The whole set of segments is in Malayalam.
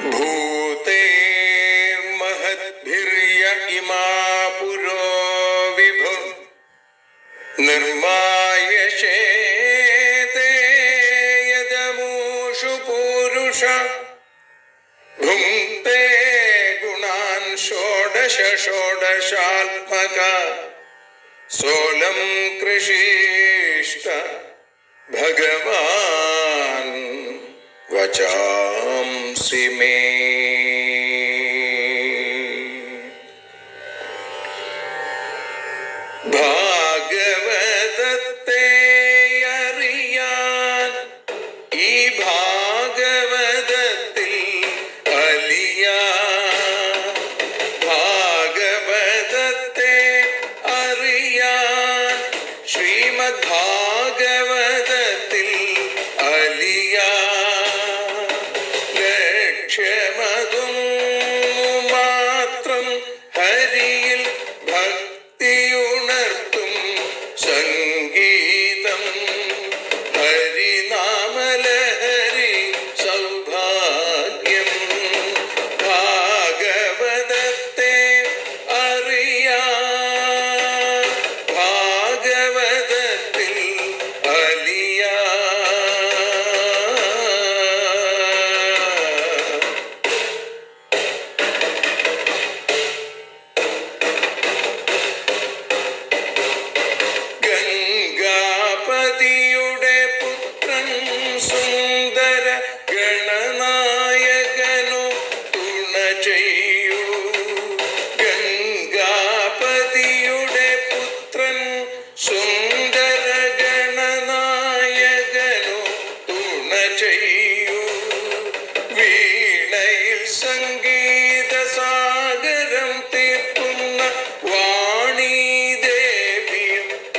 ഭൂതേ മഹദ്ഭിര്യ ഇമാ പുരോ വിഭു നിർമായശേതേ യദമൂഷു പൂരുഷ ഭുങ്ക്തേ ഗുണാൻ ഷോഡശ ഷോഡശാത്മക സോലം കൃഷിഷ്ട ഭഗവാൻ വചാംസി മേ. ഭാഗവതത്തെ അറിയാൻ ഈ ഭാഗവതത്തിൽ അലിയാൻ, ഭാഗവതത്തെ അറിയാൻ ശ്രീമദ് ഭാഗവതത്തിൽ അലിയാൻ. ലക്ഷ്യമതും മാത്രം ഹരിയിൽ ഭക്തിയുണർത്തും സംഗീതം, ഹരിനാമലഹരി സൗഭാഗ്യം. ഭാഗവതത്തെ അറിയാൻ ഭാഗവതത്തിൽ അലിയാൻ. ഗംഗാപതിയുടെ പുത്രൻ സുന്ദര ഗണനായകനു തുണ ചെയ്യൂ. ഗംഗാപതിയുടെ പുത്രൻ സുന്ദര ഗണനായകനു തുണ ചെയ്യൂ. വീണയിൽ സംഗീത സാഗരം തീർക്കുന്ന വാണീദേവിയും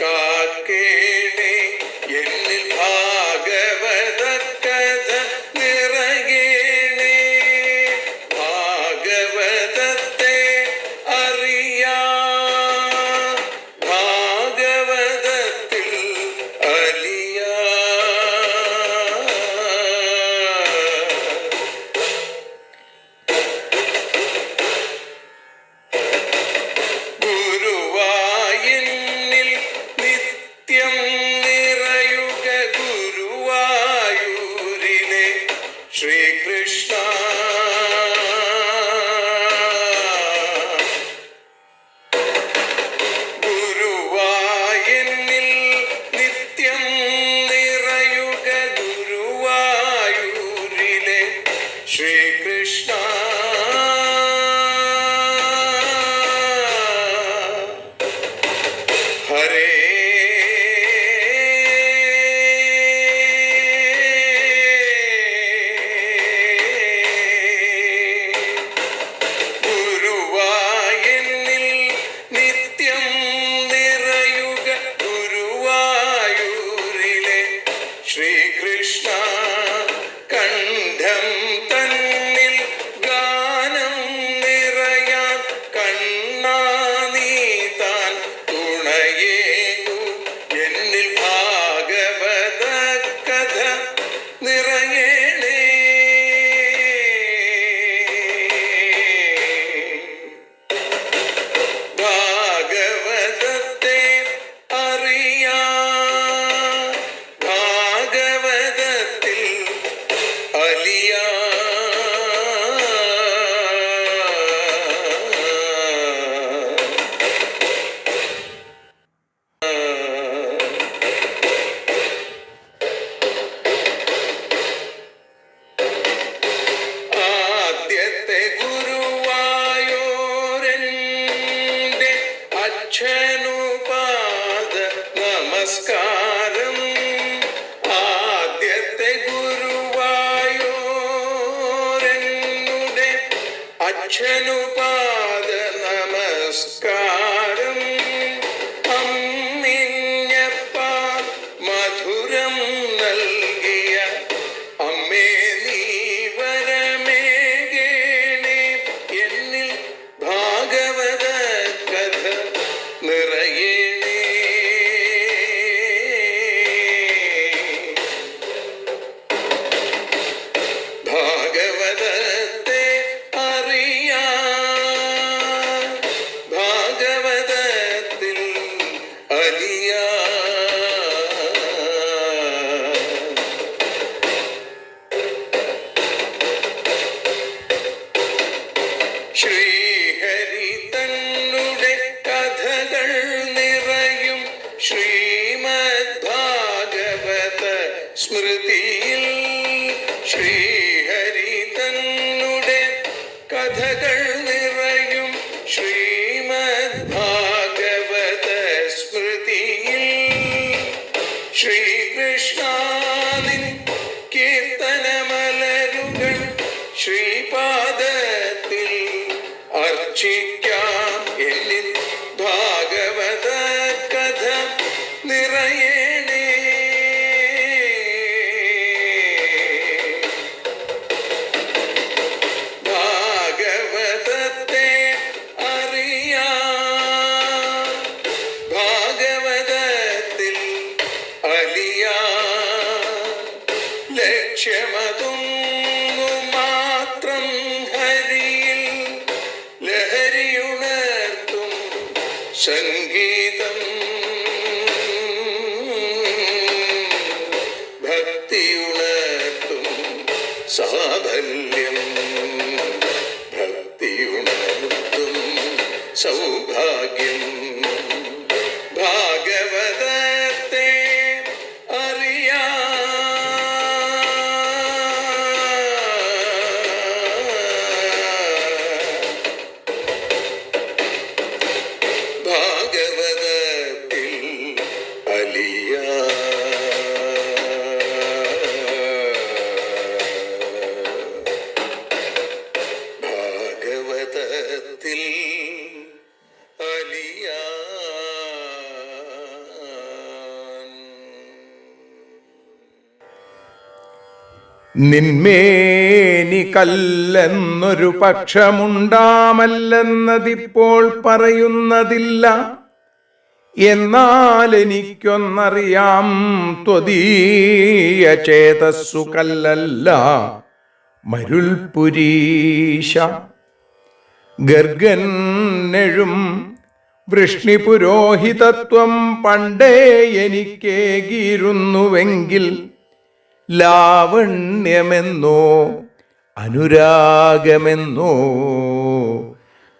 കാക്കേണേ. എന്നിൽ ഭാഗവത കഥ നിറയേണേ. ഭാഗവതത്തെ അറിയാൻ ഭാഗവതത്തിൽ അലിയാൻ. ഗുരുവായൂരിൽ നിത്യം നിറയുക ഗുരുവായൂരിലെ ശ്രീകൃഷ്ണ. ഗുരുവായൂരിൽ നിത്യം നിറയുക ഗുരുവായൂരിലെ ശ്രീകൃഷ്ണ. ഹരേ ഗുരുവായൂരിൽ നിത്യം നിറയുക ഗുരുവായൂരിലെ ശ്രീകൃഷ്ണ. കണ്ഠം തന്നിൽ ഗാനം നിറയാൻ കണ്ണാ നീ താൻ തുണയേകു. എന്നിൽ ഭാഗവത കഥ നിറയേണേ. ഭാഗവതത്തെ അറിയാൻ ഭാഗവതത്തിൽ അലിയാൻ. ആദ്യത്തെ ഗുരുവായൂരന്റെ അച്ഛനുപാദ നമസ്കാരം. ആദ്യത്തെ ഗുരുവായൂരനുടെ അച്ഛനുപാദ നമസ്കാരം. അമ്മിഞ്ഞപ്പാൽ മധുരം നൽകിയ അമ്മേ നീ വരമേകേണേ. എന്നിൽ ഭാഗവത കഥ നിറയേണേ. ഭാഗവതത്തെ കഥകൾ നിറയും ശ്രീമദ് ഭാഗവത സ്മൃതിയിൽ ശ്രീകൃഷ്ണാനിൻ കീർത്തനമലരുകൾ ശ്രീപാദത്തിൽ അർച്ചിക്കാം. എന്നിൽ ഭാഗവത കഥ നിറയണേ. ഭാഗവതത്തെ അറിയാം, ഭാഗവതത്തിൽ അലിയാം. ലക്ഷ്യമതൊന്നു മാത്രം ഹരിയിൽ ലഹരിയുണർത്തും സംഗീതം. ഭക്തിയുണർത്തും സാഫല്യം, ഭക്തിയുണർത്തും സൗഭാഗ്യം. ഭാഗവതത്തെ അറിയാം, ഭാഗവതത്തിൽ അലിയാം. ഭാഗവതത്തിൽ അലിയാം. നിന്മേനി കല്ലെന്നൊരു പക്ഷമുണ്ടാമല്ലെന്നതിപ്പോൾ പറയുന്നതില്ല. എന്നാൽ എനിക്കൊന്നറിയാം, ത്വദീയ ചേതസ്സു കല്ലല്ല മരുൾപുരീശ. ഗർഗന്നെഴും വൃഷ്ണിപുരോഹിതത്വം പണ്ടേ എനിക്കേകിയിരുന്നുവെങ്കിൽ ലാവണ്യമെന്നോ അനുരാഗമെന്നോ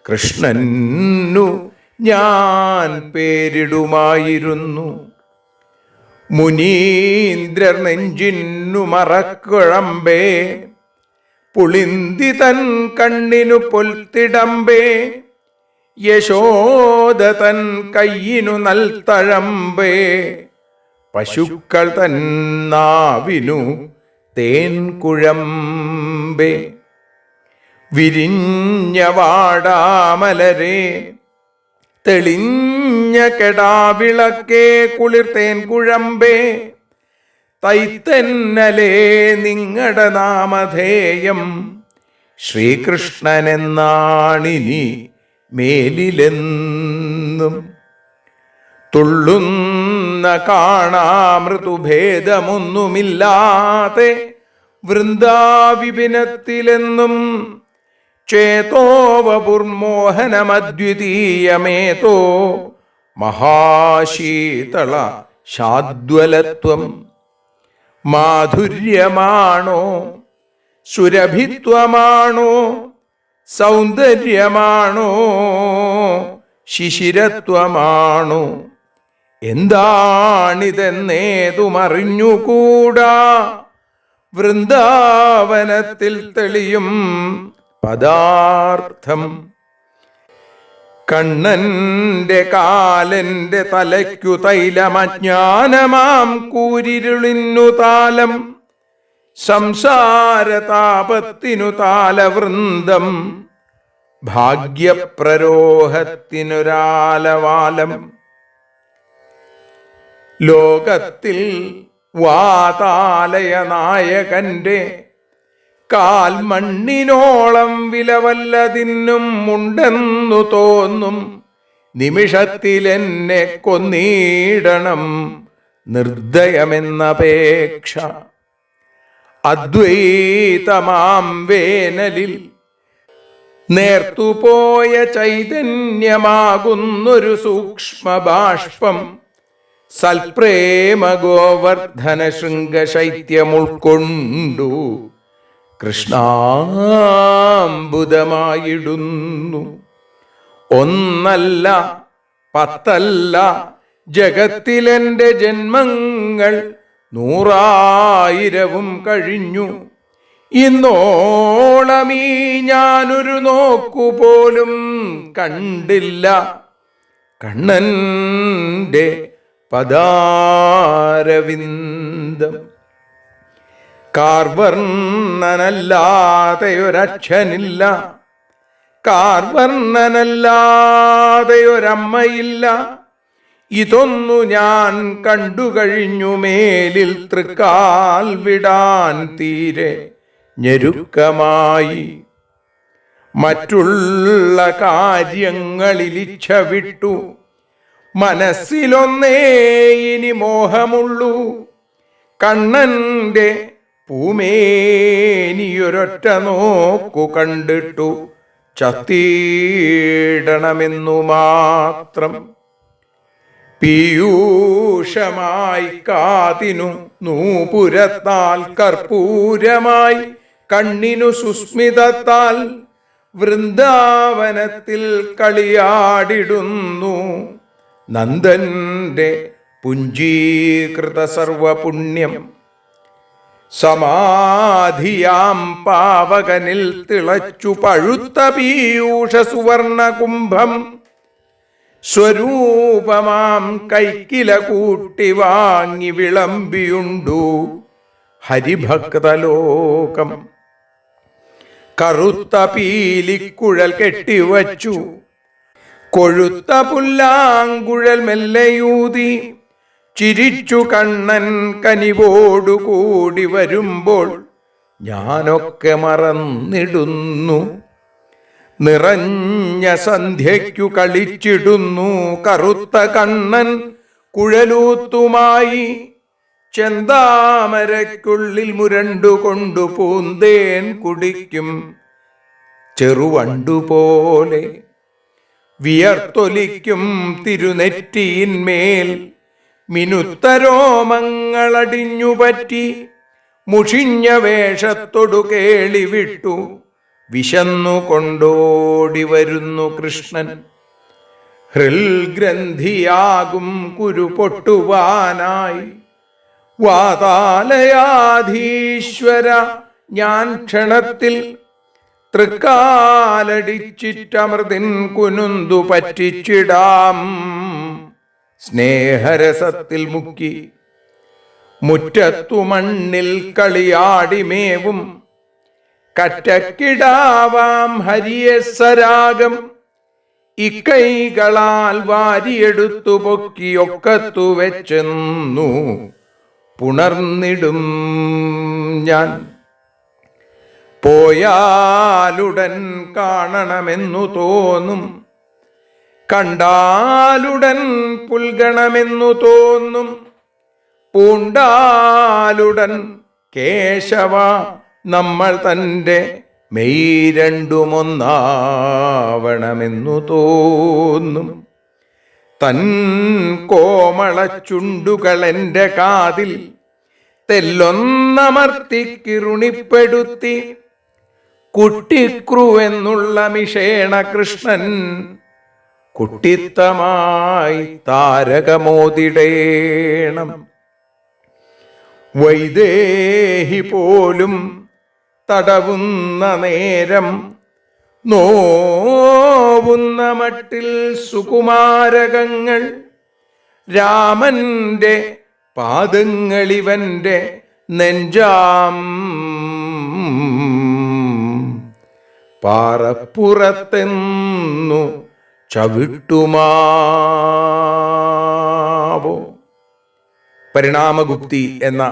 കൃഷ്ണനു ഞാൻ പേരിടുമായിരുന്നു. മുനീന്ദ്രർ നെഞ്ചിന്നു മറക്കുഴമ്പേ, പുളിന്തി തൻ കണ്ണിനു പൊൽത്തിടമ്പേ, യശോദ തൻ കയ്യിനു നൽത്തഴമ്പേ, പശുക്കൾ തൻ നാവിനു തേൻകുഴമ്പേ. വിരിഞ്ഞ വാടാമലരെ, തെളിഞ്ഞ കെടാവിളക്കേ, കുളിർത്തേൻ കുഴമ്പേ, തൈത്തന്നലേ നിങ്ങളുടെ നാമധേയം. ശ്രീകൃഷ്ണനെന്നാണിനി മേലിലെന്നും. തുള്ളുന്ന കാണാമൃതുഭേദമൊന്നുമില്ലാതെ വൃന്ദാവിപിനത്തിലെന്നും ചേതോവപുർമോഹനമദ്വിതീയമേതോ മഹാശീതള ശാദ്വലത്വം. മാധുര്യമാണോ സുരഭിത്വമാണോ സൗന്ദര്യമാണോ ശിശിരത്വമാണോ എന്താണിതെന്നേതുമറിഞ്ഞുകൂടാ. വൃന്ദാവനത്തിൽ തെളിയും പദാർത്ഥം. കണ്ണന്റെ കാലന്റെ തലയ്ക്കു തൈലമജ്ഞാനമാം കൂരിരുളിനു താലം. സംസാരതാപത്തിനു താലവൃന്ദം. ഭാഗ്യപ്രരോഹത്തിനൊരാലവാലം. ലോകത്തിൽ വാതാലയ നായകന്റെ കാൽ മണ്ണിനോളം വിലവല്ലതിന്നും ഉണ്ടെന്നു തോന്നും. നിമിഷത്തിലെന്നെ കൊന്നീടണം നിർദ്ദയമെന്നപേക്ഷ. അദ്വൈതമാം വേനലിൽ നേർത്തുപോയ ചൈതന്യമാകുന്നൊരു സൂക്ഷ്മബാഷ്പം. സൽപ്രേമ ഗോവർദ്ധന ശൃംഗശൈത്യമുൾക്കൊണ്ടു കൃഷ്ണാംബുദമായിടുന്നു. ഒന്നല്ല പത്തല്ല ജഗത്തിലെന്റെ ജന്മങ്ങൾ 100,000 കഴിഞ്ഞു. ഇന്നോളമീ ഞാനൊരു നോക്കുപോലും കണ്ടില്ല കണ്ണന്റെ പദാരവിന്ദം. കാർവർണ്ണനല്ലാതെയൊരച്ഛനില്ല, കാർവർണ്ണനല്ലാതെയൊരമ്മയില്ല. ഇതൊന്നു ഞാൻ കണ്ടുകഴിഞ്ഞു മേലിൽ തൃക്കാൽ വിടാൻ തീരെ ഞെരുക്കമായി. മറ്റുള്ള കാര്യങ്ങളിലിച്ഛ വിട്ടു മനസ്സിലൊന്നേ ഇനി മോഹമുള്ളൂ. കണ്ണന്റെ പൂമേനിയൊരൊറ്റ നോക്കു കണ്ടിട്ടു ചത്തീടണമെന്നു മാത്രം. പീയൂഷമായി കാതിനു നൂപുരത്താൽ കർപ്പൂരമായി കണ്ണിനു സുസ്മിതത്താൽ വൃന്ദാവനത്തിൽ കളിയാടിടുന്നു നന്ദന്റെ പുഞ്ചീകൃത സർവപുണ്യം. സമാധിയാം പാവകനിൽ തിളച്ചു പഴുത്ത പീയൂഷ സുവർണ കുംഭം. സ്വരൂപമാം കൈക്കില കൂട്ടി വാങ്ങി വിളമ്പിയുണ്ടു ഹരിഭക്തലോകം. കറുത്ത പീലിക്കുഴൽ കെട്ടിവച്ചു കൊഴുത്ത പുല്ലാങ്കുഴൽ മെല്ലയൂതി ചിരിച്ചു കണ്ണൻ കനിവോടുകൂടി വരുമ്പോൾ ഞാനൊക്കെ മറന്നിടുന്നു. നിറഞ്ഞ സന്ധ്യയ്ക്കു കളിച്ചിടുന്നു കറുത്ത കണ്ണൻ കുഴലൂത്തുമായി. ചെന്താമരയ്ക്കുള്ളിൽ മുരണ്ടുകൊണ്ടു പൂന്തേൻ കുടിക്കും ചെറുവണ്ടുപോലെ. വിയർത്തൊലിക്കും തിരുനെറ്റിയിന്മേൽ മിനുത്ത രോമങ്ങളടിഞ്ഞുപറ്റി മുഷിഞ്ഞ വേഷത്തൊടു കേളി വിട്ടു വിശന്നു കൊണ്ടോടി വരുന്നു കൃഷ്ണൻ. ഹൃൽഗ്രന്ഥിയാകും കുരു പൊട്ടുവാനായി വാതാലയാധീശ്വര ഞാൻ ക്ഷണത്തിൽ തൃക്കാലടിച്ചിട്ടമൃതിൻ കുനുന്തു പറ്റിച്ചിടാം. സ്നേഹരസത്തിൽ മുക്കി മുറ്റത്തു മണ്ണിൽ കളിയാടിമേവും കറ്റക്കിടാവാം ഹരിയസരാഗം. ഇക്കൈകളാൽ വാരിയെടുത്തു പൊക്കിയൊക്കത്തു വെച്ചെന്നു പുണർന്നിടും ഞാൻ. പോയാലുടൻ കാണണമെന്നു തോന്നും, കണ്ടാലുടൻ പുൽകണമെന്നു തോന്നും. പൂണ്ടാലുടൻ കേശവ നമ്മൾ തൻ്റെ മെയ് രണ്ടുമൊന്നാവണമെന്നു തോന്നും. തൻ കോമള ചുണ്ടുകളെൻ്റെ കാതിൽ തെല്ലൊന്നമർത്തിക്കിറുണിപ്പെടുത്തി കുട്ടിക്രു എന്നുള്ള മിഷേണ കൃഷ്ണൻ കുട്ടിത്തമായി താരകമോതിടേണം. വൈദേഹി പോലും തടവുന്ന നേരം നോവുന്ന മട്ടിൽ സുകുമാരകങ്ങൾ. രാമന്റെ പാദങ്ങളിവന്റെ നെഞ്ചാം പാറപ്പുറത്തെന്നു ചവിട്ടുമാവോ. പരിണാമഗുപ്തി എന്ന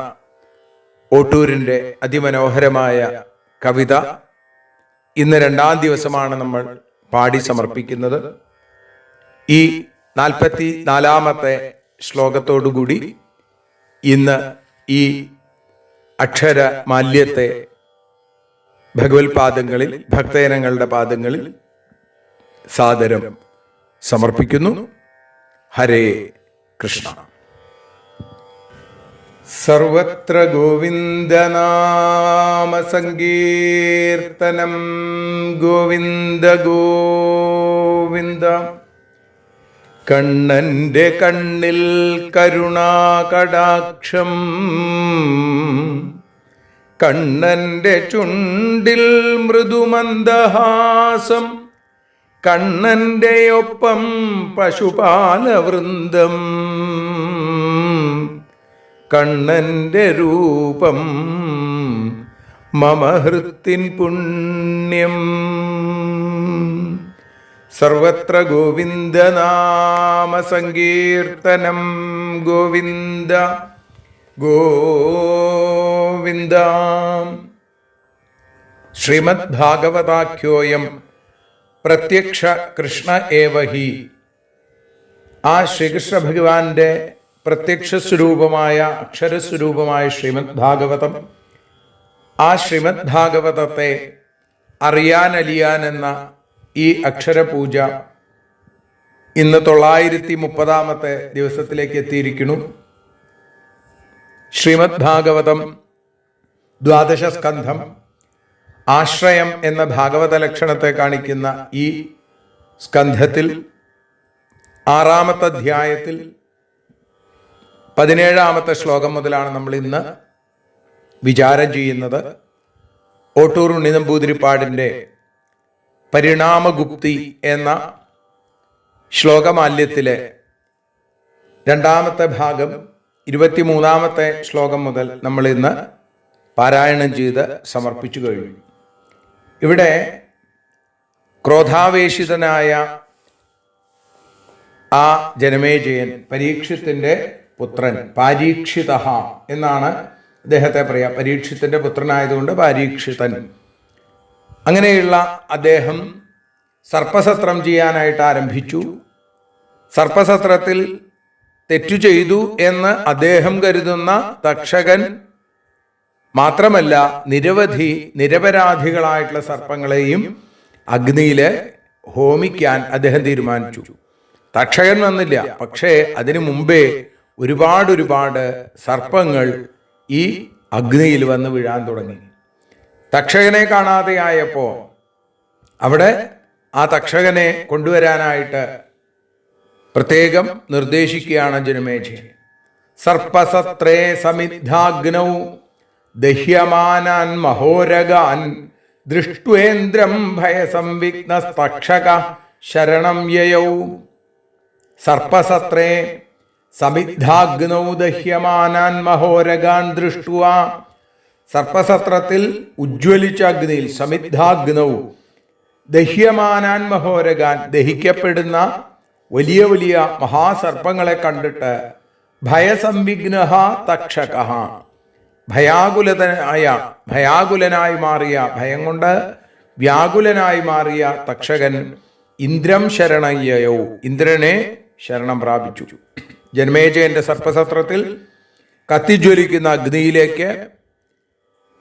ഓട്ടൂരിൻ്റെ അതിമനോഹരമായ കവിത ഇന്ന് 2ാം ദിവസമാണ് നമ്മൾ പാടി സമർപ്പിക്കുന്നത്. ഈ 44ാമത്തെ ശ്ലോകത്തോടുകൂടി ഇന്ന് ഈ അക്ഷരമാല്യത്തെ ഭഗവത് പാദങ്ങളിൽ, ഭക്തജനങ്ങളുടെ പാദങ്ങളിൽ സാദരം സമർപ്പിക്കുന്നു. ഹരേ കൃഷ്ണ. സർവത്ര ഗോവിന്ദനാമ സങ്കീർത്തനം. ഗോവിന്ദ ഗോവിന്ദ. കണ്ണന്റെ കണ്ണിൽ കരുണാകടാക്ഷം കണ്ണന്റെ ചുണ്ടിൽ മൃദുമന്ദഹാസം, കണ്ണന്റെ ഒപ്പം പശുപാലവൃന്ദം, കണ്ണന്റെ രൂപം മമ ഹൃത്തിൻ പുണ്യം. സർവത്ര ഗോവിന്ദനാമ സങ്കീർത്തനം. ഗോവിന്ദ ഗോവിന്ദ. ശ്രീമദ് ഭാഗവതാഖ്യോയം പ്രത്യക്ഷ കൃഷ്ണ ഏവ ഹി. ആ ശ്രീകൃഷ്ണ ഭഗവാന്റെ പ്രത്യക്ഷ സ്വരൂപമായ അക്ഷരസ്വരൂപമായ ശ്രീമദ് ഭാഗവതം, ആ ശ്രീമദ് ഭാഗവതത്തെ അറിയാനലിയാൻ എന്ന ഈ അക്ഷരപൂജ ഇന്ന് 930 ദിവസത്തിലേക്ക് എത്തിയിരിക്കുന്നു. ശ്രീമദ് ഭാഗവതം 12 സ്കന്ധം, ആശ്രയം എന്ന ഭാഗവത ലക്ഷണത്തെ കാണിക്കുന്ന ഈ സ്കന്ധത്തിൽ 6-ാമത്തെ അധ്യായത്തിൽ 17-ാമത്തെ ശ്ലോകം മുതലാണ് നമ്മൾ ഇന്ന് വിചാരം ചെയ്യുന്നത്. ഓട്ടൂർ ഉണ്ണി നമ്പൂതിരിപ്പാടിൻ്റെ പരിണാമഗുപ്തി എന്ന ശ്ലോകമാല്യത്തിലെ 2-ാമത്തെ ഭാഗം 23-ാമത്തെ ശ്ലോകം മുതൽ നമ്മൾ ഇന്ന് പാരായണം ചെയ്ത് സമർപ്പിച്ചു കഴിഞ്ഞു. ഇവിടെ ക്രോധാവേശിതനായ ആ ജനമേജയൻ, പരീക്ഷിത്തിന്റെ പുത്രൻ, പാരീക്ഷിത എന്നാണ് അദ്ദേഹത്തെ പറയാം. പരീക്ഷിത്തിന്റെ പുത്രനായതുകൊണ്ട് പാരീക്ഷിതൻ. അങ്ങനെയുള്ള അദ്ദേഹം സർപ്പസത്രം ചെയ്യാനായിട്ട് ആരംഭിച്ചു. സർപ്പസത്രത്തിൽ തെറ്റു ചെയ്തു എന്ന് അദ്ദേഹം കരുതുന്ന തക്ഷകൻ മാത്രമല്ല, നിരപരാധികളായിട്ടുള്ള സർപ്പങ്ങളെയും അഗ്നിയില് ഹോമിക്കാൻ അദ്ദേഹം തീരുമാനിച്ചു. തക്ഷകൻ വന്നില്ല, പക്ഷേ അതിനു മുമ്പേ ഒരുപാട് സർപ്പങ്ങൾ ഈ അഗ്നിയിൽ വന്ന് വീഴാൻ തുടങ്ങി. തക്ഷകനെ കാണാതെയായപ്പോൾ അവിടെ ആ തക്ഷകനെ കൊണ്ടുവരാനായിട്ട് പ്രത്യേകം നിർദ്ദേശിക്കുകയാണ് ജനമേജയൻ. സർപ്പസത്രേ സമിദ്ധാഗ്നൗ ദഹ്യമാനാൻ മഹോരഗാൻ ദൃഷ്ട്വേന്ദ്രം ഭയസംവിഘ്നസ്തക്ഷക ശരണം യയൗ. സർപ്പസത്രേ സമിദ്ധാഗ്നൗ ദഹ്യമാനാൻ മഹോരഗാൻ ദൃഷ്ട്വാ. സർപ്പസത്രത്തിൽ ഉജ്ജ്വലിച്ച അഗ്നിയിൽ, സമിദ്ധാഗ്നൗ ദഹ്യമാനാൻ മഹോരഗാൻ, ദഹിക്കപ്പെടുന്ന വലിയ വലിയ മഹാസർപ്പങ്ങളെ കണ്ടിട്ട് ഭയസംവിഘ്ന തക്ഷക, ഭയാകുലനായി മാറിയ, ഭയം കൊണ്ട് വ്യാകുലനായി മാറിയ തക്ഷകൻ ഇന്ദ്രം ശരണയ്യയോ, ഇന്ദ്രനെ ശരണം പ്രാപിച്ചു. ജനമേജയന്റെ സർപ്പസത്രത്തിൽ കത്തിജ്വലിക്കുന്ന അഗ്നിയിലേക്ക്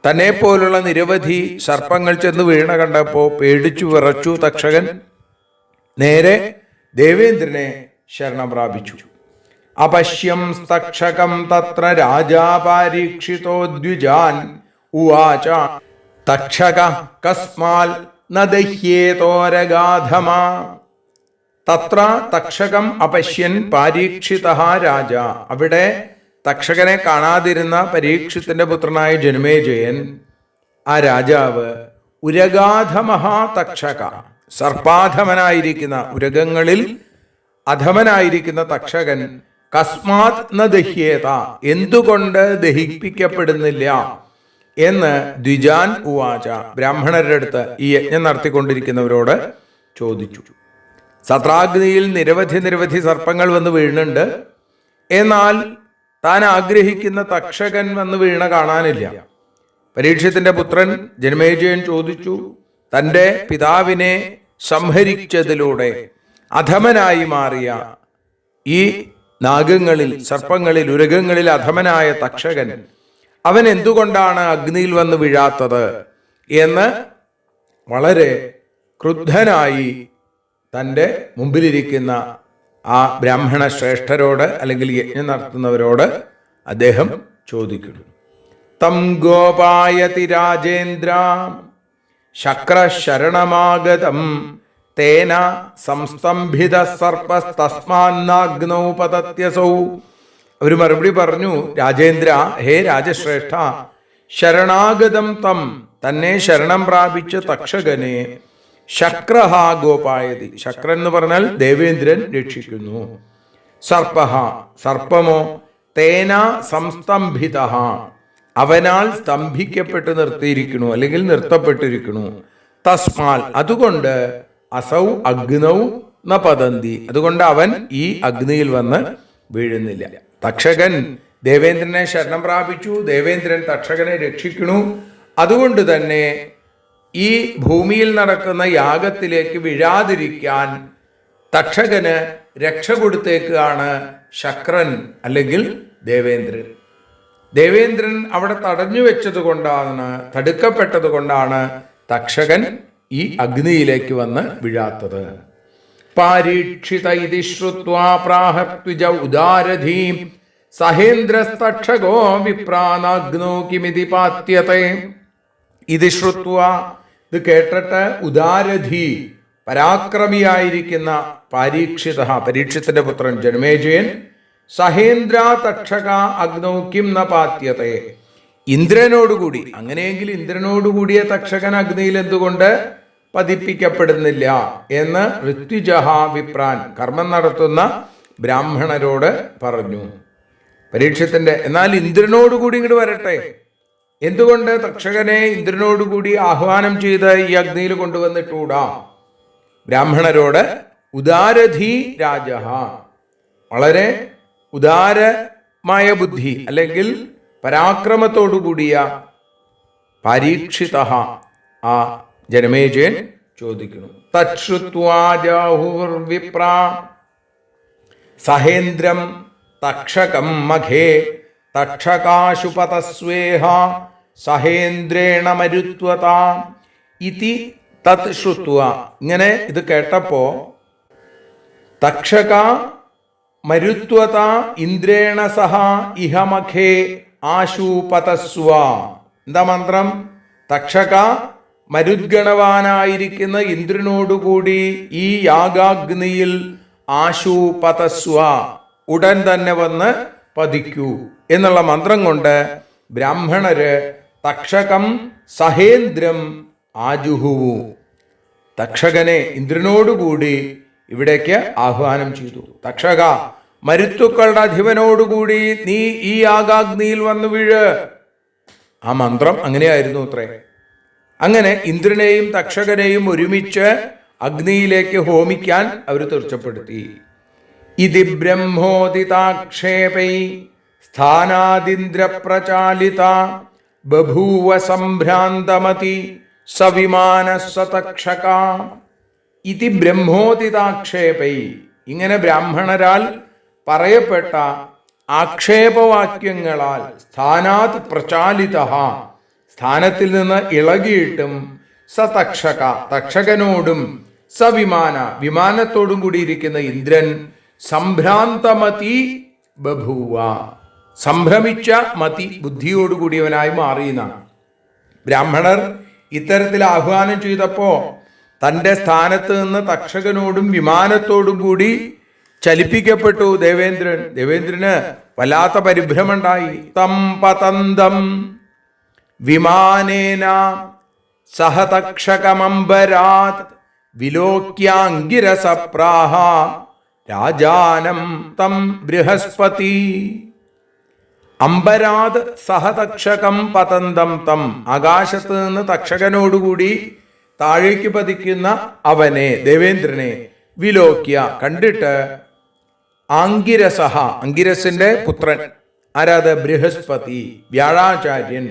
തന്നെ പോലുള്ള നിരവധി സർപ്പങ്ങൾ ചെന്ന് വീണ കണ്ടപ്പോൾ പേടിച്ചു വിറച്ചു തക്ഷകൻ. നേരെ ദേവേന്ദ്രനെ ശരണം പ്രാപിച്ചു. അപശ്യം തക്ഷകം തത്ര രാജാ പരീക്ഷിതോ ദ്വിജാൻ ഉവാച തക്ഷക കസ്മാൽ ന ദഹ്യേതോരഗാധമാ. തത്ര തക്ഷകം അപശ്യൻ പരീക്ഷിതഃ രാജ. അവിടെ തക്ഷകനെ കാണാതിരുന്ന പരീക്ഷിത്തിന്റെ പുത്രനായ ജനമേജയൻ, ആ രാജാവ്, ഉരഗാധമഹാതക്ഷക, സർപ്പാധമനായിരിക്കുന്ന, ഉരകങ്ങളിൽ അധമനായിരിക്കുന്ന തക്ഷകൻ, കസ്മാത് ന ദഹ്യേത, എന്തുകൊണ്ട് ദഹിപ്പിക്കപ്പെടുന്നില്ല എന്ന് ദ്വിജാൻ ഉവാച, ബ്രാഹ്മണരുടെ അടുത്ത്, ഈ യജ്ഞം നടത്തിക്കൊണ്ടിരിക്കുന്നവരോട് ചോദിച്ചു. സത്രാഗ്നിയിൽ നിരവധി സർപ്പങ്ങൾ വന്ന് വീഴുന്നുണ്ട്, എന്നാൽ താൻ ആഗ്രഹിക്കുന്ന തക്ഷകൻ വന്ന് വീണ കാണാനില്ല. പരീക്ഷത്തിന്റെ പുത്രൻ ജനമേജയൻ ചോദിച്ചു, തൻ്റെ പിതാവിനെ സംഹരിച്ചതിലൂടെ അധമനായി മാറിയ ഈ നാഗങ്ങളിൽ, സർപ്പങ്ങളിൽ, ഉരകങ്ങളിൽ അധമനായ തക്ഷകൻ, അവൻ എന്തുകൊണ്ടാണ് അഗ്നിയിൽ വന്ന് വീഴാത്തത് എന്ന് വളരെ ക്രുദ്ധനായി തൻ്റെ മുമ്പിലിരിക്കുന്ന ആ ബ്രാഹ്മണ ശ്രേഷ്ഠരോട്, അല്ലെങ്കിൽ യജ്ഞം നടത്തുന്നവരോട് അദ്ദേഹം ചോദിക്കുന്നു. തം ഗോപായതി രാജേന്ദ്ര ശക്രശരണമാഗതം തേന സംസ്തംഭിത സർപ്പസ്തസ്മാന്നഗ്നൗ പതത്യസൗ. അവർ മറുപടി പറഞ്ഞു, രാജേന്ദ്ര, ഹേ രാജശ്രേഷ്ഠ, ശരണാഗതം തം തന്നെ ശരണം പ്രാപിച്ച തക്ഷകനെ ശക്രഹ ഗോപായതി. ശക്രൻ എന്ന് പറഞ്ഞാൽ ദേവേന്ദ്രൻ രക്ഷിക്കുന്നു. സർപ്പഹ സർപ്പമോ തേന സംസ്തംഭിത അവനാൽ സ്തംഭിക്കപ്പെട്ട് നിർത്തിയിരിക്കുന്നു അല്ലെങ്കിൽ നിർത്തപ്പെട്ടിരിക്കുന്നു. തസ്മാൽ അതുകൊണ്ട് അസൗ അഗ്നൗ ന പതന്തി അതുകൊണ്ട് അവൻ ഈ അഗ്നിയിൽ വന്ന് വീഴുന്നില്ല. തക്ഷകൻ ദേവേന്ദ്രനെ ശരണം പ്രാപിച്ചു, ദേവേന്ദ്രൻ തക്ഷകനെ രക്ഷിക്കുന്നു. അതുകൊണ്ട് തന്നെ ഈ ഭൂമിയിൽ നടക്കുന്ന യാഗത്തിലേക്ക് വീഴാതിരിക്കാൻ തക്ഷകന് രക്ഷ കൊടുത്തേക്കാണ് ശക്രൻ അല്ലെങ്കിൽ ദേവേന്ദ്രൻ. ദേവേന്ദ്രൻ അവിടെ തടഞ്ഞു വെച്ചത് കൊണ്ടാണ്, തടുക്കപ്പെട്ടത് കൊണ്ടാണ് തക്ഷകൻ ഈ അഗ്നിയിലേക്ക് വന്ന് വീഴാത്തത്. പാരീക്ഷിത ഇതി ശ്രുത്വാ പ്രാഹത്വിജ ഉദാരധീം സഹേന്ദ്രസ്തക്ഷകോ വിപ്രാനാഗ്നോ കിമിതി പാത്യത്തെ. ഇത് ശ്രുത്വാ ഇത് കേട്ടിട്ട് ഉദാരധി പരാക്രമിയായിരിക്കുന്ന പാരീക്ഷിത പരീക്ഷത്തിന്റെ പുത്രൻ ജനമേജയൻ സഹേന്ദ്ര തക്ഷക അഗ്നൗ കിം ന പാത്യത്തെ ഇന്ദ്രനോടുകൂടി, അങ്ങനെയെങ്കിൽ ഇന്ദ്രനോടുകൂടിയ തക്ഷകൻ അഗ്നിയിൽ എന്തുകൊണ്ട് പതിപ്പിക്കപ്പെടുന്നില്ല എന്ന് ഋത്വിജഹ വിപ്രാൻ കർമ്മം നടത്തുന്ന ബ്രാഹ്മണരോട് പറഞ്ഞു. പരീക്ഷത്തിന്റെ എന്നാൽ ഇന്ദ്രനോടുകൂടി ഇങ്ങോട്ട് വരട്ടെ, എന്തുകൊണ്ട് തക്ഷകനെ ഇന്ദ്രനോടുകൂടി ആഹ്വാനം ചെയ്ത് ഈ അഗ്നിയിൽ കൊണ്ടുവന്നിട്ടൂടാ? ബ്രാഹ്മണരോട് ഉദാരധി രാജ വളരെ ഉദാരമായ ബുദ്ധി അല്ലെങ്കിൽ പരാക്രമത്തോടുകൂടിയ പരീക്ഷിത ആ ജനമേജയൻ ചോദിക്കുന്നു. തശ്രുത്വാജാഹുർവിപ്ര സഹേന്ദ്രം തക്ഷകം മഖേ തക്ഷകാശുപതസ്വേഹ സഹേന്ദ്രേണ മരുത്വത ഇതി തത് ശ്രുത്വ. ഇങ്ങനെ ഇത് കേട്ടപ്പോ തക്ഷക മരുത്വത ഇന്ദ്രേണ സഹ ഇഹമഖേ ആശുപതസ്വ. എന്താ മന്ത്രം? തക്ഷക മരുദ്ഗണവാനായിരിക്കുന്ന ഇന്ദ്രനോടുകൂടി ഈ യാഗാഗ്നിയിൽ ആശുപതസ്വ ഉടൻ തന്നെ വന്ന് പതിക്കൂ എന്നുള്ള മന്ത്രം കൊണ്ട് ബ്രാഹ്മണര് തക്ഷകം സഹേന്ദ്രം ആജുഹുവു തക്ഷകനെ ഇന്ദ്രനോടുകൂടി ഇവിടേക്ക് ആഹ്വാനം ചെയ്തു. തക്ഷക മരുത്തുക്കളുടെ അധിപനോടുകൂടി നീ ഈ യാഗാഗ്നിയിൽ വന്നു വീഴ്. ആ മന്ത്രം അങ്ങനെയായിരുന്നു അത്രേ. അങ്ങനെ ഇന്ദ്രനെയും തക്ഷകനെയും ഒരുമിച്ച് അഗ്നിയിലേക്ക് ഹോമിക്കാൻ അവർ തീർച്ചപ്പെടുത്തി. ഇതി ബ്രഹ്മോദിതാക്ഷേപൈ സ്ഥാനാദിന്ദ്രപ്രചാലിത ബഭൂവ സംഭ്രാന്തമതി സവിമാന സതക്ഷക. ഇതി ബ്രഹ്മോദിതാക്ഷേപൈ ഇങ്ങനെ ബ്രാഹ്മണരാൽ പറയപ്പെട്ട ആക്ഷേപവാക്യങ്ങളാൽ സ്ഥാനാത് പ്രചാലിത സ്ഥാനത്തിൽ നിന്ന് ഇളകിയിട്ടും സതക്ഷക തക്ഷകനോടും സവിമാന വിമാനത്തോടും കൂടിയിരിക്കുന്ന ഇന്ദ്രൻ സംഭ്രാന്തമതി ബഭൂവ സംഭ്രമിച്ച മതി ബുദ്ധിയോടുകൂടിയവനായി മാറിയെന്നാണ്. ബ്രാഹ്മണർ ഇത്തരത്തിൽ ആഹ്വാനം ചെയ്തപ്പോ തന്റെ സ്ഥാനത്ത് നിന്ന് തക്ഷകനോടും വിമാനത്തോടും കൂടി ചലിപ്പിക്കപ്പെട്ടു ദേവേന്ദ്രൻ. ദേവേന്ദ്രന് വല്ലാത്ത പരിഭ്രമുണ്ടായി. തം പതന്തം വിമാനേന സഹതക്ഷകമംബരാത് വിലോക്യാംഗിരസപ്രാഹ രാജാനം തം ബൃഹസ്പതി. അംബരാത് സഹതക്ഷകം പതന്തം തം ആകാശത്ത് നിന്ന് തക്ഷകനോടുകൂടി താഴേക്ക് പതിക്കുന്ന അവനെ ദേവേന്ദ്രനെ വിലോക്യ കണ്ടിട്ട് ആംഗിരസഹ അംഗിരസിന്റെ പുത്രൻ ആരാത് ബൃഹസ്പതി വ്യാഴാചാര്യൻ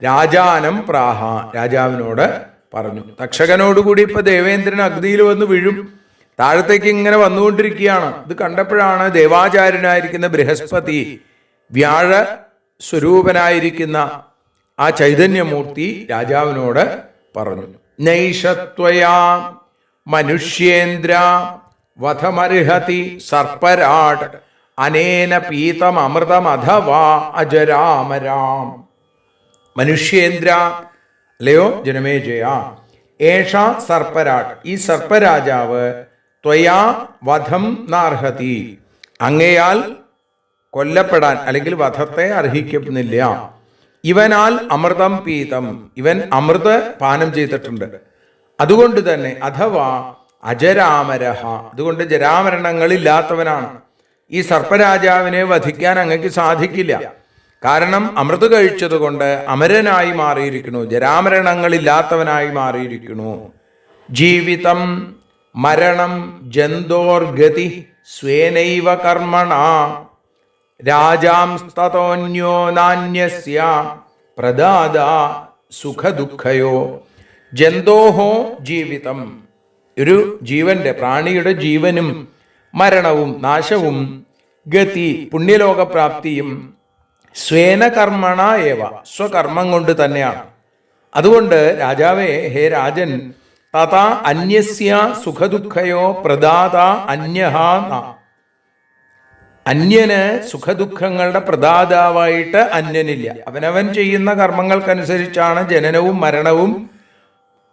രാജാനം പ്രാഹ രാജാവിനോട് പറഞ്ഞു. തക്ഷകനോടുകൂടി ഇപ്പൊ ദേവേന്ദ്രൻ അഗ്നിയിൽ വന്ന് വീഴും, താഴത്തേക്ക് ഇങ്ങനെ വന്നുകൊണ്ടിരിക്കുകയാണ്. ഇത് കണ്ടപ്പോഴാണ് ദേവാചാര്യനായിരിക്കുന്ന ബൃഹസ്പതി വ്യാഴ സ്വരൂപനായിരിക്കുന്ന ആ ചൈതന്യമൂർത്തി രാജാവിനോട് പറഞ്ഞു. നൈഷത്വയാ മനുഷ്യേന്ദ്ര വധമർഹതി സർപ്പരാട് അനേന പീതം അമൃതം അഥവാ അജരാമരാം. മനുഷ്യേന്ദ്ര അല്ലയോ ജനമേജയ ഏഷ സർപ്പരാട് ഈ സർപ്പരാജാവ് ത്വയാ വധം നാർഹതി അങ്ങയാൽ കൊല്ലപ്പെടാൻ അല്ലെങ്കിൽ വധത്തെ അർഹിക്കുന്നില്ല. ഇവനാൽ അമൃതം പീതം, ഇവൻ അമൃത് പാനം ചെയ്തിട്ടുണ്ട്. അതുകൊണ്ട് തന്നെ അഥവാ അജരാമരഹ, അതുകൊണ്ട് ജരാമരണങ്ങളില്ലാത്തവനാണ്. ഈ സർപ്പരാജാവിനെ വധിക്കാൻ അങ്ങക്ക് സാധിക്കില്ല. കാരണം അമൃത് കഴിച്ചതുകൊണ്ട് അമരനായി മാറിയിരിക്കുന്നു, ജരാമരണങ്ങളില്ലാത്തവനായി മാറിയിരിക്കുന്നു. ജീവിതം മരണം ജന്തോർഗതി സ്വേനൈവ കർമ്മണ രാജാംസ്തതോന്യോ നാന്യസ്യ പ്രദാദ സുഖദുഃഖയോ. ജന്തോഹോ ജീവിതം, ഒരു ജീവന്റെ പ്രാണിയുടെ ജീവനും മരണവും നാശവും ഗതി പുണ്യലോകപ്രാപ്തിയും സ്വേന കർമ്മണ ഏവ സ്വകർമ്മം കൊണ്ട് തന്നെയാണ്. അതുകൊണ്ട് രാജാവേ, ഹേ രാജൻ, തഥാ അന്യസ്യ സുഖദുഃഖയോ പ്രദാത അന്യഹ ന, അന്യന് സുഖദുഃഖങ്ങളുടെ പ്രദാതാവായിട്ട് അന്യനില്ല. അവനവൻ ചെയ്യുന്ന കർമ്മങ്ങൾക്കനുസരിച്ചാണ് ജനനവും മരണവും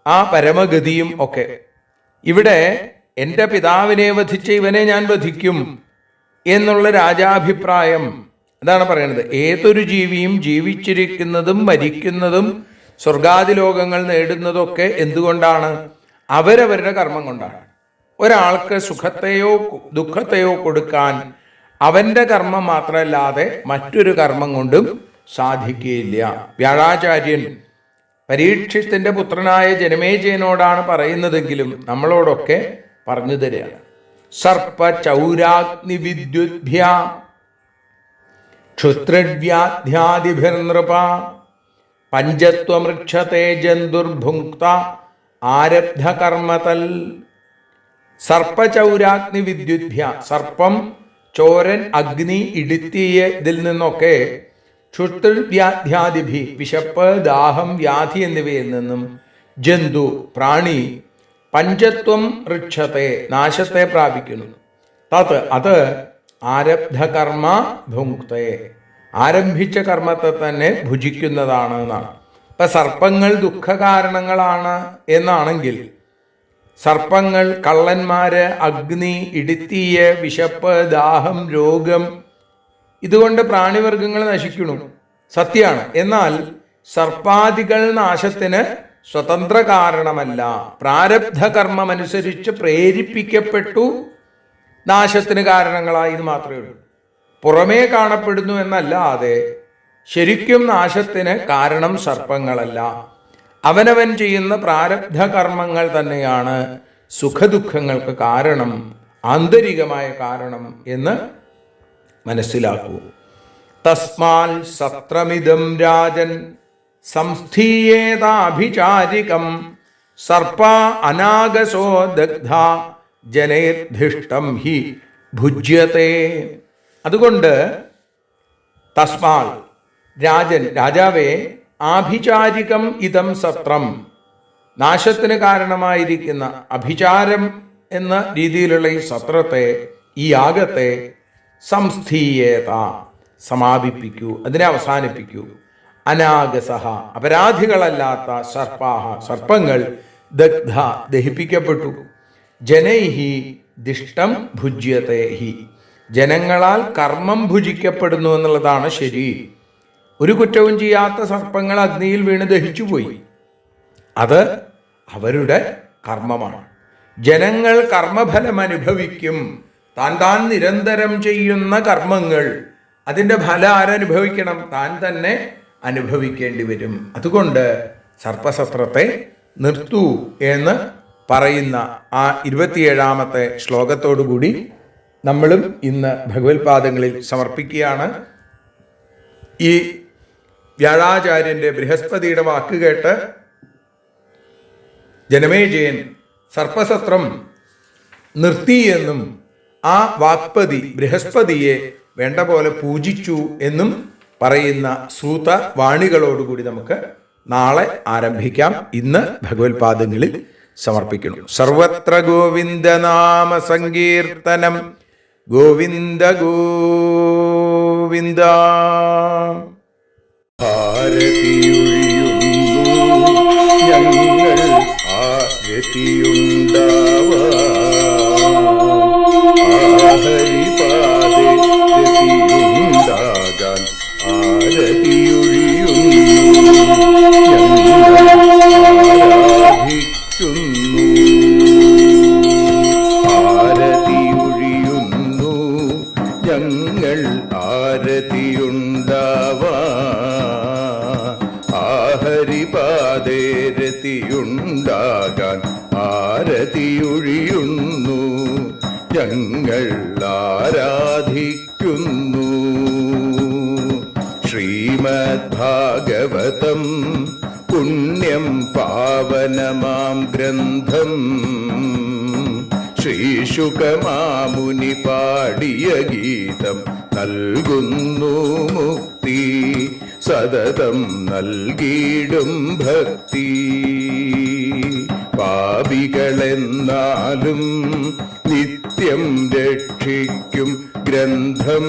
ആ പരമഗതിയും ഒക്കെ. ഇവിടെ എൻ്റെ പിതാവിനെ വധിച്ച ഇവനെ ഞാൻ വധിക്കും എന്നുള്ള രാജാഭിപ്രായം അതാണ് പറയുന്നത്. ഏതൊരു ജീവിയും ജീവിച്ചിരിക്കുന്നതും മരിക്കുന്നതും സ്വർഗാദി ലോകങ്ങൾ നേടുന്നതൊക്കെ എന്തുകൊണ്ടാണ്? അവരവരുടെ കർമ്മം കൊണ്ടാണ്. ഒരാൾക്ക് സുഖത്തെയോ ദുഃഖത്തെയോ കൊടുക്കാൻ അവന്റെ കർമ്മം മാത്രമല്ലാതെ മറ്റൊരു കർമ്മം കൊണ്ടും സാധിക്കുകയില്ല. വ്യാഴാചാര്യൻ പരീക്ഷത്തിന്റെ പുത്രനായ ജനമേജയനോടാണ് പറയുന്നതെങ്കിലും നമ്മളോടൊക്കെ പറഞ്ഞു തരികയാണ്. സർപ്പ ചൗരാഗ്നി വിദ്യുദ്ഭ്യ ക്ഷുത്രവ്യാധ്യാദിഭിർനൃപ പഞ്ചത്വമൃക്ഷത്തെ ജന്തുർഭുക്ത ആരബ്ധ കർമ്മതൽ. സർപ്പചൗരാഗ്നി വിദ്യുദ്ഭ്യ, സർപ്പം, ചോരൻ, അഗ്നി, ഇടിത്തീയ, ഇതിൽ നിന്നൊക്കെ ക്ഷുത്രവ്യാധ്യാദിഭി, വിശപ്പ്, ദാഹം, വ്യാധി എന്നിവയിൽ നിന്നും ജന്തു, പ്രാണി, പഞ്ചത്വം ഋക്ഷത്തെ, നാശത്തെ പ്രാപിക്കുന്നു. തത്, അത് ആരബ്ധ കർമ്മ ഭുങ്ക്തേ, ആരംഭിച്ച കർമ്മത്തെ തന്നെ ഭുജിക്കുന്നതാണ് എന്നാണ്. ഇപ്പൊ സർപ്പങ്ങൾ ദുഃഖകാരണങ്ങളാണ് എന്നാണെങ്കിൽ സർപ്പങ്ങൾ, കള്ളന്മാര്, അഗ്നി, ഇടിത്തീയ, വിശപ്പ്, ദാഹം, രോഗം, ഇതുകൊണ്ട് പ്രാണിവർഗങ്ങൾ നശിക്കുന്നു, സത്യമാണ്. എന്നാൽ സർപ്പാദികൾ നാശത്തിന് സ്വതന്ത്ര കാരണമല്ല, പ്രാരബ്ധ കർമ്മമനുസരിച്ച് പ്രേരിപ്പിക്കപ്പെട്ടു നാശത്തിന് കാരണങ്ങളായി ഇത് മാത്രമേ ഉള്ളൂ. പുറമേ കാണപ്പെടുന്നു എന്നല്ലാതെ ശരിക്കും നാശത്തിന് കാരണം സർപ്പങ്ങളല്ല. അവനവൻ ചെയ്യുന്ന പ്രാരബ്ധ കർമ്മങ്ങൾ തന്നെയാണ് സുഖദുഃഖങ്ങൾക്ക് കാരണം, ആന്തരികമായ കാരണം എന്ന് മനസ്സിലാക്കൂ. തസ്മാൽ സത്രമിദം രാജൻ സംസ്ഥീയേതാഭിചാരികം സർപ്പ അനാഗസോ ദഗ്ധ ജനേർധിഷ്ടം ഹി ഭുജ്യത്തെ. അതുകൊണ്ട് തസ്മാൽ രാജൻ, രാജാവേ, ആഭിചാരികം ഇതം സത്രം, നാശത്തിന് കാരണമായിരിക്കുന്ന അഭിചാരം എന്ന രീതിയിലുള്ള ഈ സത്രത്തെ, ഈ യാഗത്തെ സംസ്ഥീയേത, സമാപിപ്പിക്കൂ, അതിനെ അവസാനിപ്പിക്കൂ. അനാഗസഹ, അപരാധികളല്ലാത്ത സർപ്പാഹ, സർപ്പങ്ങൾ ദഗ്ധ, ദഹിപ്പിക്കപ്പെട്ടു. ജനൈഹി ദിഷ്ടം ഭുജ്യത്തെ ഹി, ജനങ്ങളാൽ കർമ്മം ഭുജിക്കപ്പെടുന്നു എന്നുള്ളതാണ് ശരി. ഒരു കുറ്റവും ചെയ്യാത്ത സർപ്പങ്ങൾ അഗ്നിയിൽ വീണ് ദഹിച്ചുപോയി, അത് അവരുടെ കർമ്മമാണ്. ജനങ്ങൾ കർമ്മഫലം അനുഭവിക്കും. താൻ നിരന്തരം ചെയ്യുന്ന കർമ്മങ്ങൾ, അതിൻ്റെ ഫലം ആരനുഭവിക്കണം? താൻ തന്നെ അനുഭവിക്കേണ്ടി വരും. അതുകൊണ്ട് സർപ്പസത്രത്തെ നിർത്തൂ എന്ന് പറയുന്ന ആ 27-ാമത്തെ ശ്ലോകത്തോടുകൂടി നമ്മളും ഇന്ന് ഭഗവത്പാദങ്ങളിൽ സമർപ്പിക്കുകയാണ്. ഈ വ്യാഴാചാര്യന്റെ ബൃഹസ്പതിയുടെ വാക്ക് കേട്ട് ജനമേജയൻ സർപ്പസത്രം നിർത്തി എന്നും ആ വാക്പതി ബൃഹസ്പതിയെ വേണ്ട പോലെ പൂജിച്ചു എന്നും പറയുന്ന സൂത വാണികളോടുകൂടി നമുക്ക് നാളെ ആരംഭിക്കാം. ഇന്ന് ഭഗവത്പാദങ്ങളിൽ സമർപ്പിക്കുന്നു. സർവത്ര ഗോവിന്ദനാമ സങ്കീർത്തനം. ഗോവിന്ദ ഗോവിന്ദ. ഭാരതിയൊഴിയുന്നു ഞങ്ങൾ ആരതിയുണ്ടാവാ, ഹരിപാദേ ഗതിയുണ്ടാകാൻ ആരതിയൊഴിയുന്നു ആരതിയൊഴിയുന്നു ഞങ്ങൾ ആരാധിക്കുന്നു. ശ്രീമദ് ഭാഗവതം പുണ്യം പാവനമാം ഗ്രന്ഥം ശ്രീശുകമാമുനി പാടിയ ഗീതം നൽകുന്നു മുക്തി, സതതം നൽകിയിടും ഭക്തി. പാപികളെന്നാലും നിത്യം രക്ഷിക്കും ഗ്രന്ഥം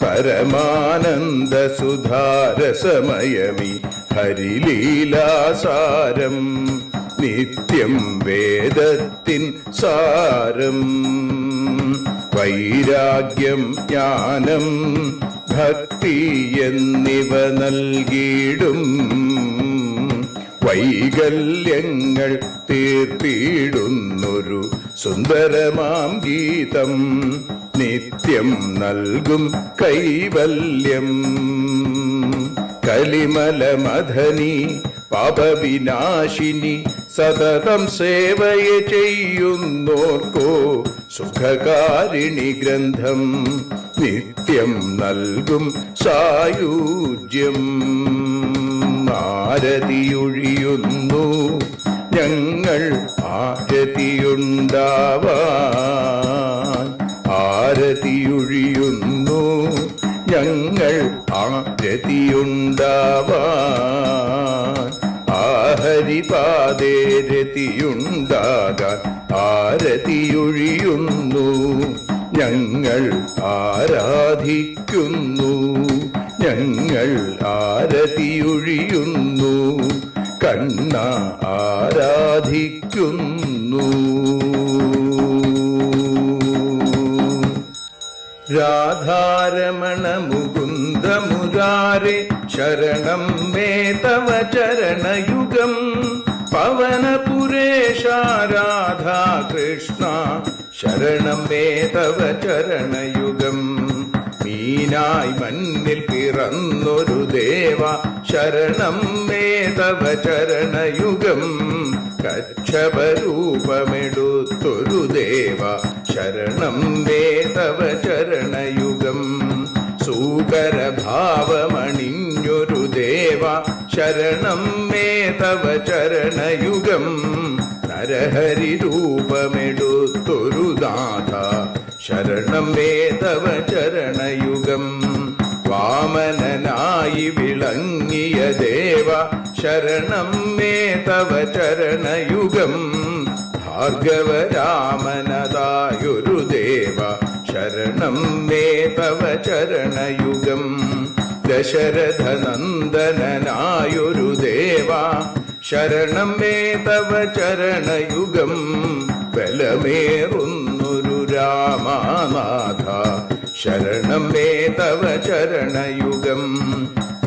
പരമാനന്ദ സുധാരസമയമി ഹരിലീലാസാരം, നിത്യം വേദത്തിൻ സാരം. വൈരാഗ്യം ജ്ഞാനം ഭക്തി എന്നിവ നൽകിയിടും വൈകല്യങ്ങൾ തീർത്തിടുന്നൊരു സുന്ദരമാം ഗീതം, നിത്യം നൽകും കൈവല്യം. കലിമലമഥനി പാപവിനാശിനി സതതം സേവയെ ചെയ്യുന്നോർക്കോ സുഖകാരിണി ഗ്രന്ഥം, നിത്യം നൽകും സായുജ്യം. ആരതിയൊഴിയുന്നു ഞങ്ങൾ ആരതിയുണ്ടാവാൻ, ആരതിയൊഴിയുന്നു ഞങ്ങൾ ആരതിയുണ്ടാവാൻ. ആഹരിപാദേ രതിയുണ്ടാകാൻ ആരതിയൊഴിയുന്നു ഞങ്ങൾ ആരാധിക്കുന്നു. ഞങ്ങൾ ആരതിയൊഴിയുന്നു കണ്ണ ആരാധിക്കുന്നു. രാധാരമണ മുകുന്ദ മുരാരെ ശരണം മേ തവ ചരണയുഗം. പവനപുരേശ രാധാ കൃഷ്ണ ശരണം മേ തവ ചരണയുഗം. മീനായി മണ്ണിൽ പിറന്നൊരു ദേവ ശരണം മേ തവ ചരണയുഗം. കച്ഛപരൂപമെടുത്തൊരു ദേവ ശരണം മേ തവ ചരണയുഗം. സൂകരഭാവമണിഞ്ഞൊരു ദേവ ശരണം മേ തവ ചരണയുഗം. നരഹരി രൂപമെടുത്തൊരു നാഥ ശരണം മേ തവ ചരണയുഗം. വാമനനായി വിളങ്ങിയ ദേവ ശരണം മേ തവ ചരണയുഗം. ഭാർഗവരാമനതായൊരു ദേവ ശരണം മേ തവ ചരണയുഗം. ദശരഥനന്ദനായൊരു ദേവ ശരണം മേ തവ ചരണയുഗം. ബലമേറുന്നൊരു രാമനാഥ ശരണം മേ തവ ചരണയുഗം.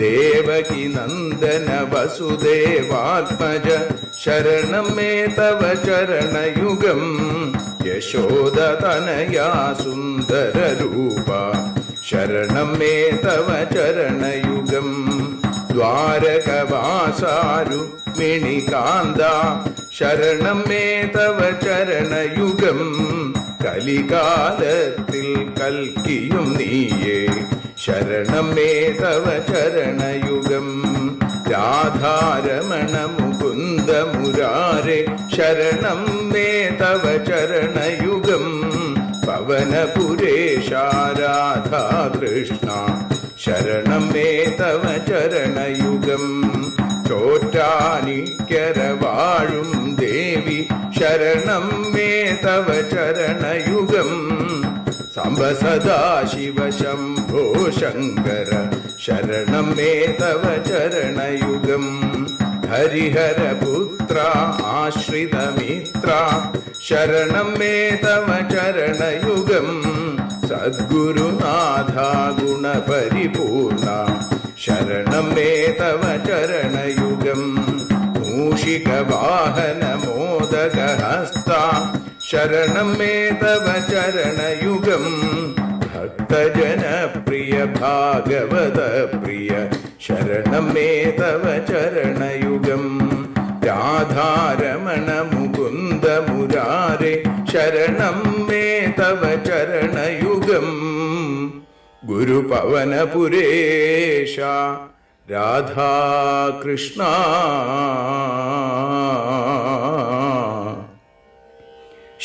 ദേവകി നന്ദന വസുദേവാത്മജ ശരണം മേ തവ ചരണയുഗം. യശോദതനയാ സുന്ദര രൂപ ശരണം മേ തവ ചരണയുഗം. ദ്വാരകവാസാരുക്മിണികാന്ത ശരണം മേ തവ ചരണയുഗം. കലികാലത്തിൽ കൽക്കിയും നീയേ ശരണം മേ തവ ചരണയുഗം. രാധാരമണ മുകുന്ദ മുരാരെ ശരണം മേ തവ ചരണയുഗം. പവനപുരേശ രാധാ കൃഷ്ണ ശരണം മേ തവ ചരണയുഗം. ചോറ്റാനിക്കര വാഴും ദേവി ശരണം മേ തവ ചരണയുഗം. സാംബ സദാശിവ ശംഭോ ശങ്കര ശരണം മേ തവ ചരണയുഗം. ഹരിഹരപുത്ര ആശ്രിതമിത്ര ശരണം മേ തവ ചരണയുഗം. സദ്ഗുരുനാഥ ഗുണപരിപൂർണ ശരണം മേ തവ ചരണയുഗം. മൂഷിക വാഹന മോദകഹസ്ത ശരണം മേ തവ ചരണയുഗം. ഭക്തജനപ്രിയ ഭാഗവത പ്രിയ ശരണം മേ തവ ചരണയുഗം. രാധാരമണ മുകുന്ദ മുരാരെ ശരണം മേ തവ ചരണയുഗം ഗുരുപവനപുരേശ രാധാകൃഷ്ണ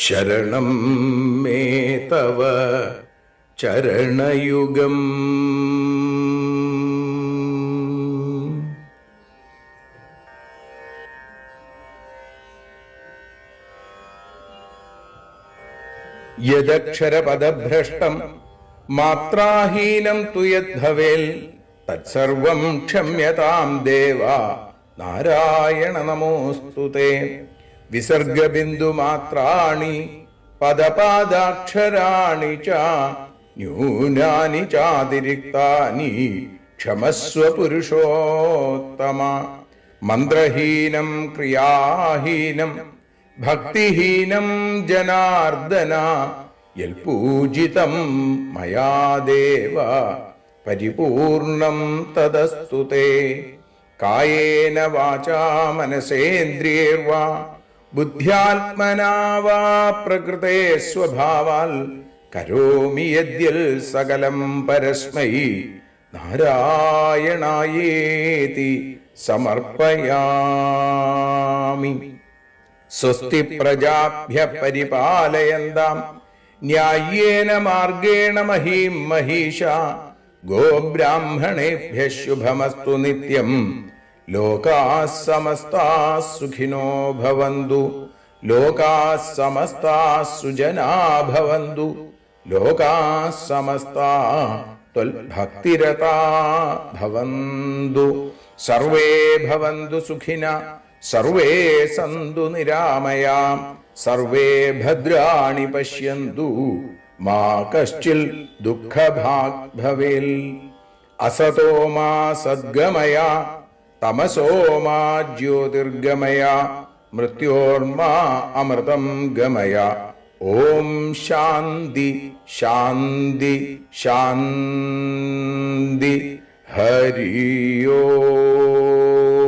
ശരണം മേ തവ ചരണയുഗം. യദക്ഷരപദഭ്രഷ്ടം മാത്രാഹീനം തു യദ്ഭവേൽ തത്സർവം ക്ഷമ്യതാം ദേവ നാരായണ നമോസ്തുതേ. വിസർഗബിന്ദുമാത്രാണി പദപാദാക്ഷരാണി ച ന്യൂനാനി ചാതിരിക്താനി ക്ഷമസ്വ പുരുഷോത്തമ. മന്ത്രഹീനം ക്രിയാഹീനം ഭക്തിഹീനം ജനാർദ്ദന യൽപൂജിതം മയാ ദേവ പരിപൂർണം തദസ്തു തേ. കായേന വാചാ മനസേന്ദ്രിയൈർവാ ബുദ്ധ്യാത്മനാ വാ പ്രകൃതേ സ്വഭാവാൽ കരോമി യദ്യൽ സകലം പരസ്മൈ നാരായണായേതി സമർപ്പയാമി. സ്വസ്തി പ്രജാഭ്യഃ പരിപാലയന്താം ന്യായേന മാർഗേണ മഹീം മഹീഷാ. ഗോബ്രാഹ്മണേഭ്യഃ ശുഭമസ്തു നിത്യം. ലോകാഃ സമസ്താഃ സുഖിനോ ഭവന്തു. ലോകാഃ സമസ്താഃ സുജനാഃ ഭവന്തു. ലോകാഃ സമസ്താഃ ത്വൽഭക്തിരതാഃ ഭവന്തു. സർവേ ഭവന്തു സുഖിനഃ സർവേ സന്തു നിരാമയാം. സർവേ ഭദ്രാണി പശ്യന്തു മാ കശ്ചിൽ ദുഃഖഭാഗ് ഭവേൽ. അസതോ മാ സദ്ഗമയ തമസോ മാ ജ്യോതിർഗമയ മൃത്യോർമാ അമൃതം ഗമയ. ഓം ശാന്തി ശാന്തി ശാന്തി. 「 ഹരിയോ 「 ഹരി ഓം.